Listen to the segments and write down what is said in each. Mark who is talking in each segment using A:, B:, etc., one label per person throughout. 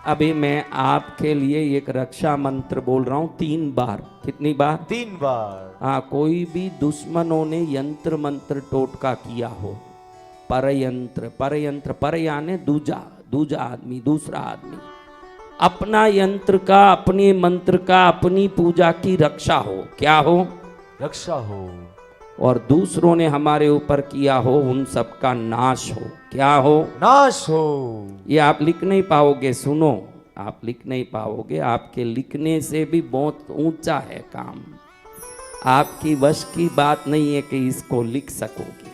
A: अभी मैं आपके लिए एक रक्षा मंत्र बोल रहा हूं 3 बार। कितनी बार?
B: 3 बार।
A: हाँ, कोई भी दुश्मनों ने यंत्र मंत्र टोटका किया हो, परयंत्र, परयंत्र, पर यानी दूजा, दूजा आदमी, दूसरा आदमी, अपना यंत्र का, अपने मंत्र का, अपनी पूजा की रक्षा हो। क्या हो?
B: रक्षा हो।
A: और दूसरों ने हमारे ऊपर किया हो, उन सब का नाश हो। क्या हो?
B: नाश हो।
A: ये आप लिख नहीं पाओगे, सुनो, आप लिख नहीं पाओगे। आपके लिखने से भी बहुत ऊंचा है काम। आपकी वश की बात नहीं है कि इसको लिख सकोगे।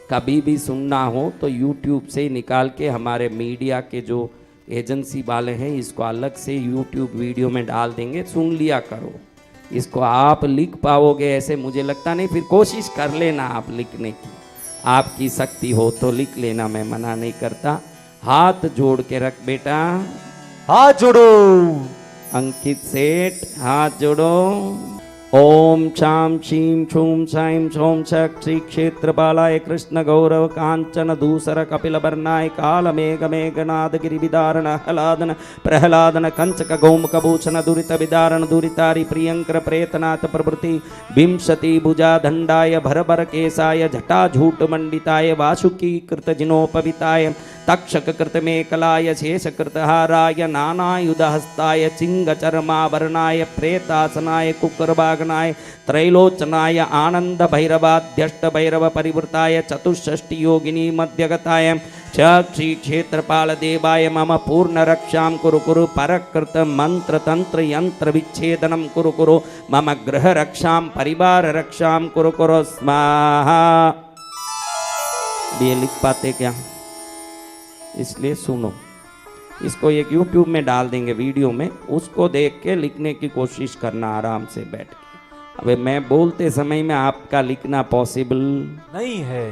A: कभी भी सुनना हो तो YouTube से निकाल के, हमारे मीडिया के जो एजेंसी वाले हैं इसको अलग से YouTube वीडियो में डाल देंगे, सुन लिया करो। इसको आप लिख पाओगे ऐसे मुझे लगता नहीं। फिर कोशिश कर लेना आप लिखने की, आपकी शक्ति हो तो लिख लेना, मैं मना नहीं करता। हाथ जोड़ के रख बेटा,
B: हाथ जोड़ो।
A: अंकित सेठ हाथ जोड़ो। ओम शाम शीम छूम साइम सोम शक श्री क्षेत्र बालाय कृष्ण गौरव कांचन दूसर कपिल वर्णाय काल मेघ मेघनाद गिरिविदारण हलादन प्रहलादन कंचक गौमुख भूषण दुरित विदारण दुरितारि प्रियंकर प्रेतनाथ प्रभृति विंशति भुजा दंडाय भर भर केसाय जटा झूट मंडिताय वासुकी कृत जिनोपविताय तक्षक कृत मेकलाय शेष कृत हाराय नानायुध हस्ताय चिंग चर्मावरणाय प्रेतासनाय कुकरबागनाय त्रैलोचनाय आनंद भैरवाध्यष्ट भैरव परिवृताय चतुष्षष्टि योगिनी मध्यगताय श्री क्षेत्रपाल देवाय मम पूर्ण रक्षां कुरु कुरु परकृत मंत्र तंत्र यंत्र विच्छेदनम कुरु कुरु मम गृह रक्षां परिवार रक्षां कुरु कुरु स्वाहा। ये लिख पाते क्या? इसलिए सुनो, इसको एक YouTube में डाल देंगे वीडियो में, उसको देख के लिखने की कोशिश करना आराम से बैठ के। अबे मैं बोलते समय में आपका लिखना पॉसिबल
B: नहीं है।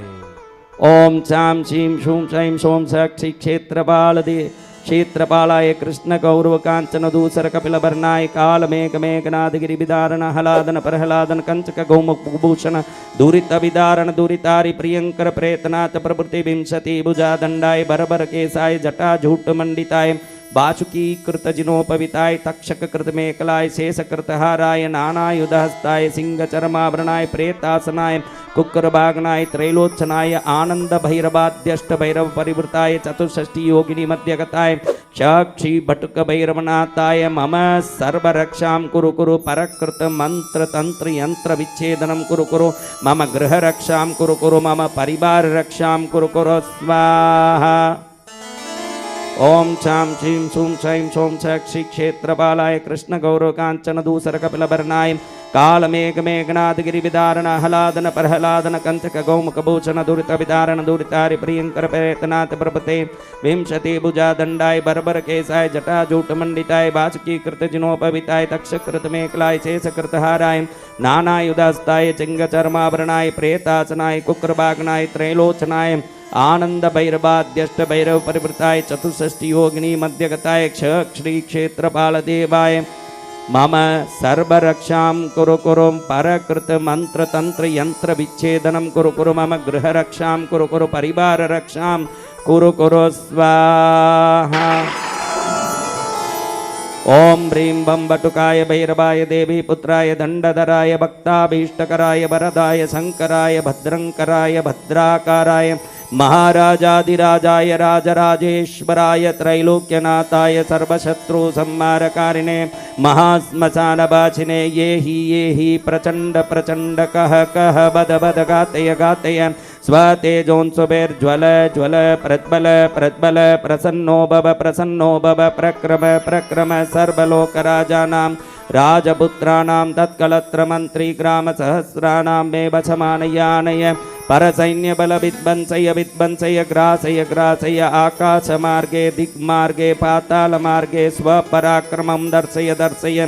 A: ओम शाम शीम शूम शैम सोम साक्षी क्षेत्रपाल दे क्षेत्रपालाय कृष्ण गौरव कांचन दूसर कपिल वर्णाय काल मेघ मेघनाद गिरिविदारण हलादन प्रहलादन कंचक गौमुख भूषण दुरित विदारण दुरितारि प्रियंकर प्रेतनाथ प्रभृति विंशति भुजा दंडाय बरबर केसाय जटा झूट मंडिताय वासुकी कृत जिनोपविताय तक्षक कृत मेकलाय शेष कृत हाराय नानायुध हस्ताय सिंह चर्मावरणाय प्रेतासनाय कुक्करबागनाय त्रैलोचनाय आनंद भैरवाध्यष्ट भैरव परिवृताय चतुष्षष्टि योगिनी मध्यगताय साक्षी भटुक भैरवनाथाय मम सर्वरक्षां कुरु कुरु परकृत मंत्र तंत्र यंत्र विच्छेदनम कुरु कुरु मम गृह रक्षां कुरु कुरु मम परिवार रक्षां कुरु कुरु स्वाहा। ओम शाम शीम शूम शैम सोम साक्षी क्षेत्रपालाय कृष्ण गौरव कांचन दूसर कपिल वर्णाय काल मेघ मेघनाद गिरिविदारण हलादन प्रहलादन कंचक गौमुख भूषण दुरित विदारण दुरितारि प्रियंकर प्रेतनाथ प्रभृते विंशति भुजा दंडाय बरबर केसाय जटा जूट मंडिताय वासुकी कृत जिनोपविताय तक्षक कृत मेकलाय शेष कृत हाराय नानायुधस्ताय चिंग चर्मावरणाय प्रेतासनाय कुक्रबागनाय त्रैलोचनाय आनंद भैरवाध्यष्ट भैरव परिवृताय चतुष्षष्टि योगिनी मध्यगताय श्री क्षेत्रपाल देवाय मम सर्वरक्षां कुरु कुरु परकृत मंत्र तंत्र यंत्र विच्छेदनम कुरु कुरु मम गृह रक्षां कुरु कुरु परिवार रक्षां कुरु कुरु स्वाहा। ओम ह्रीं बम बटुकाय भैरवाय देवी पुत्राय दंडधराय भक्ताभीष्टकराय वरदाय शंकराय भद्रंकराय भद्राकाराय महाराजाधिराजाय राजराजेश्वराय त्रैलोक्यनाथाय सर्वशत्रु संहारकारिणे महाश्मशानवासिने ये ही प्रचंड प्रचंड कह कह बद बद गातय गातय स्वतेजोंसुबैर्ज्वल ज्वल प्रज्वल प्रज्वल प्रसन्नो भव प्रक्रम प्रक्रम सर्वलोकराजानां राजपुत्राणां तत्कलत्र मंत्री ग्राम सहस्राणां मे वशमानयानय परसैन्य बल विध्वंसय विध्वंसय ग्रासय ग्रासय आकाश मार्गे दिग्मार्गे पाताल मार्गे स्वपराक्रमं दर्शय दर्शय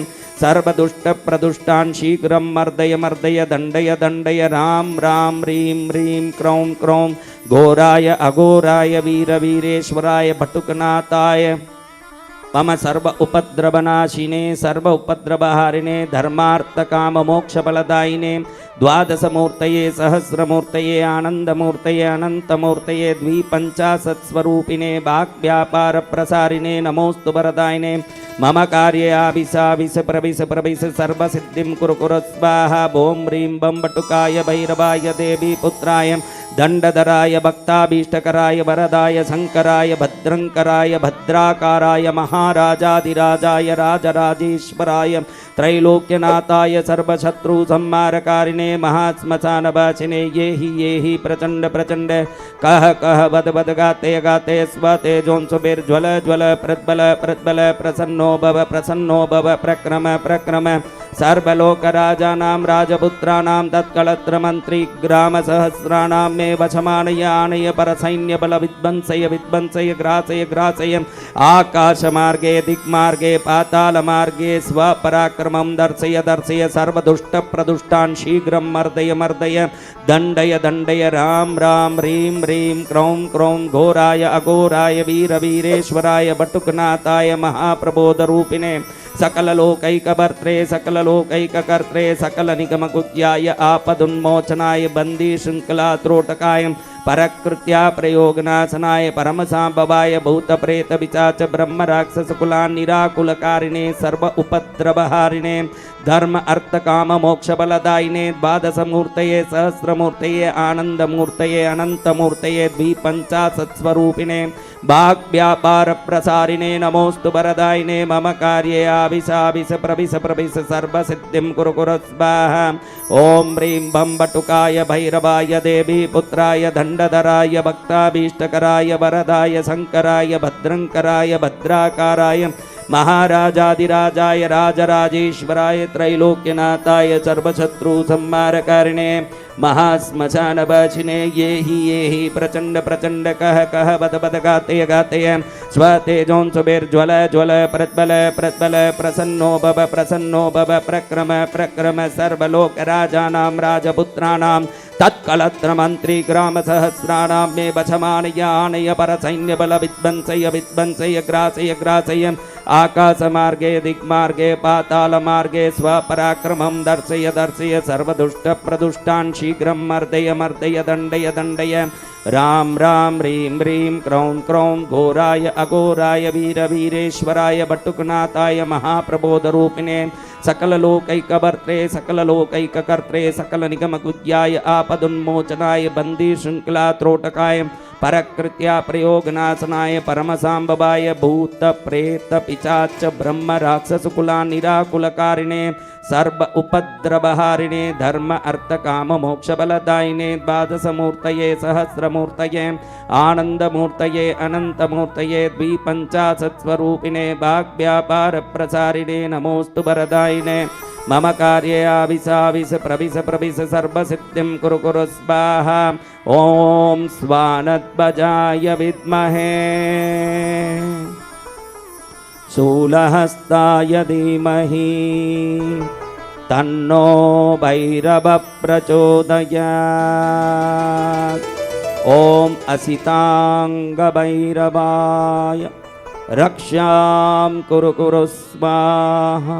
A: सर्वदुष्ट प्रदुष्टान् शीघ्रं मर्दय मर्दय दंडय दंडय राम राम ह्रीं ह्रीं क्रौं क्रौं घोराय अघोराय वीर वीरेश्वराय भटुकनाथाय मम सर्व उपद्रवनाशिने सर्व उपद्रवहारिणे धर्मार्थ काम मोक्ष फलदायिने द्वादशमूर्तये सहस्रमूर्तये आनन्दमूर्तये अनन्तमूर्तये द्विपञ्चाशत्स्वरूपिणे वाक्व्यापारप्रसारिणे नमोऽस्तु वरदायिने मम कार्ये आविश प्रविश सर्वसिद्धिं कुरु कुरु स्वाहा ॐ ह्रीं बं बटुकाय भैरवाय देवी पुत्राय दण्डधराय भक्ताभीष्टकराय वरदाय शङ्कराय भद्रङ्कराय भद्राकाराय महाराजाधिराजाय राजराजेश्वराय त्रैलोक्यनाथाय सर्वशत्रुसंहारकारिणे महाश्मशानवासिने ये हि प्रचण्ड कह वद गाते स्वतेजोंसुभिर्ज्वल ज्वल प्रज्वल प्रसन्नो भव प्रक्रम सर्वलोकराजानां राजपुत्राणां तत्कलत्रमन्त्री ग्रामसहस्राणां मे वशमानय परसैन्यबल विध्वंसय ग्रासय आकाशमार्गे दिक्मार्गे पातालमार्गे स्वपराक्रमं दर्शय सर्वदुष्टप्रदुष्टान् शीघ्रं मर्दय दण्डय राम ह्रीं क्रौं घोराय अघोराय वीरेश्वराय बटुकनाथाय महाप्रबोधरूपिणे सकललोकैकभर्त्रे सकललोकैककर्त्रे सकलनिगमकुज्याय आपदुन्मोचनाय बन्दिशृङ्खलात्रोटकाय परकृत्या प्रयोगनाशनाय परमसाम्भवाय भूतप्रेतपिशाच ब्रह्मराक्षसकुलान् निराकुलकारिणे सर्व उपद्रवहारिणे धर्म अर्थ काम मोक्षफलदायिने द्वादशमूर्तये सहस्रमूर्तये आनन्दमूर्तये अनन्तमूर्तये द्विपञ्चाशत्स्वरूपिणे वाग्व्यापारप्रसारिणे नमोऽस्तु वरदायिने मम कार्ये आविश प्रविश सर्वसिद्धिं कुरु कुरु स्वाहा ॐ ह्रीं बं बटुकाय भैरवाय देवी पुत्राय दण्डधराय भक्ताभीष्टकराय वरदाय शङ्कराय भद्रङ्कराय भद्राकाराय महाराजाधिराजाय राजराजेश्वराय त्रैलोक्यनाथाय सर्वशत्रुसंहारकारिणे महाश्मशानवासिने ये हि प्रचण्ड कह वद गाते स्वतेजोंसुभिर्ज्वल प्रज्वल प्रसन्नो भव प्रक्रम सर्वलोकराजानां राजपुत्राणां तत्कलत्रमन्त्री ग्रामसहस्राणां मे वशमानय परसैन्यबल विध्वंसय ग्रासय आकाशमार्गे दिक्मार्गे पातालमार्गे स्वपराक्रमं दर्शय सर्वदुष्टप्रदुष्टान् शीघ्रं मर्दय दण्डय राम ह्रीं क्रौं घोराय अघोराय वीरेश्वराय बटुकनाथाय महाप्रबोधरूपिणे सकललोकैकभर्त्रे सकललोकैककर्त्रे सकलनिगमकुज्याय आपदुन्मोचनाय बन्दिशृङ्खलात्रोटकाय परकृत्या प्रयोगनाशनाय परमसाम्भवाय भूतप्रेतपिशाच ब्रह्मराक्षसकुलान् निराकुलकारिणे सर्व उपद्रवहारिणे धर्म अर्थ काम मोक्षफलदायिने द्वादशमूर्तये सहस्रमूर्तये आनन्दमूर्तये अनन्तमूर्तये द्विपञ्चाशत्स्वरूपिणे वाग्व्यापारप्रसारिणे नमोऽस्तु वरदायिने मम कार्ये आविश प्रविश सर्वसिद्धिं कुरु कुरु स्वाहा ॐ स्वानध्वजाय विद्महे शूलहस्ताय धीमहि तन्नो भैरवः प्रचोदयात् ॐ असिताङ्गभैरवाय रक्षां कुरु स्वाहा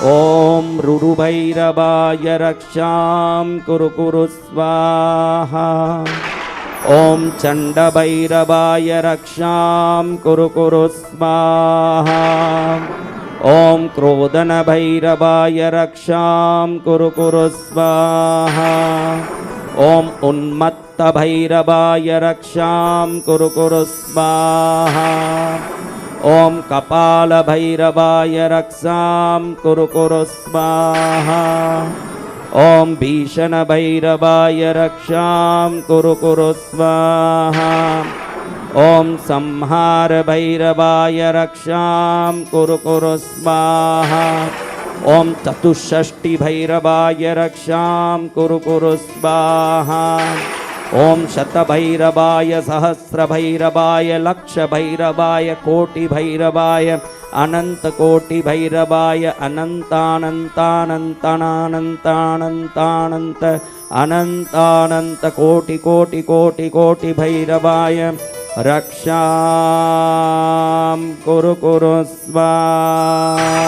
A: ॐ रुरुभैरवाय रक्षां कुरु स्वाहा ॐ चण्डभैरवाय रक्षां कुरु स्वाहा ॐ क्रोधनभैरवाय रक्षां कुरु स्वाहा ॐ उन्मत्तभैरवाय रक्षां कुरु स्वाहा ॐ कपालभैरवाय रक्षां कुरु स्वाहा ॐ भीषणभैरवाय रक्षां कुरु स्वाहा ॐ संहारभैरवाय रक्षां कुरु स्वाहा ॐ चतुष्षष्टिभैरवाय रक्षां कुरु स्वाहा ॐ शतभैरवाय सहस्रभैरवाय लक्षभैरवाय कोटिभैरवाय अनन्तकोटिभैरवाय अनन्त कोटिभैरवाय रक्षां कुरु स्वाहा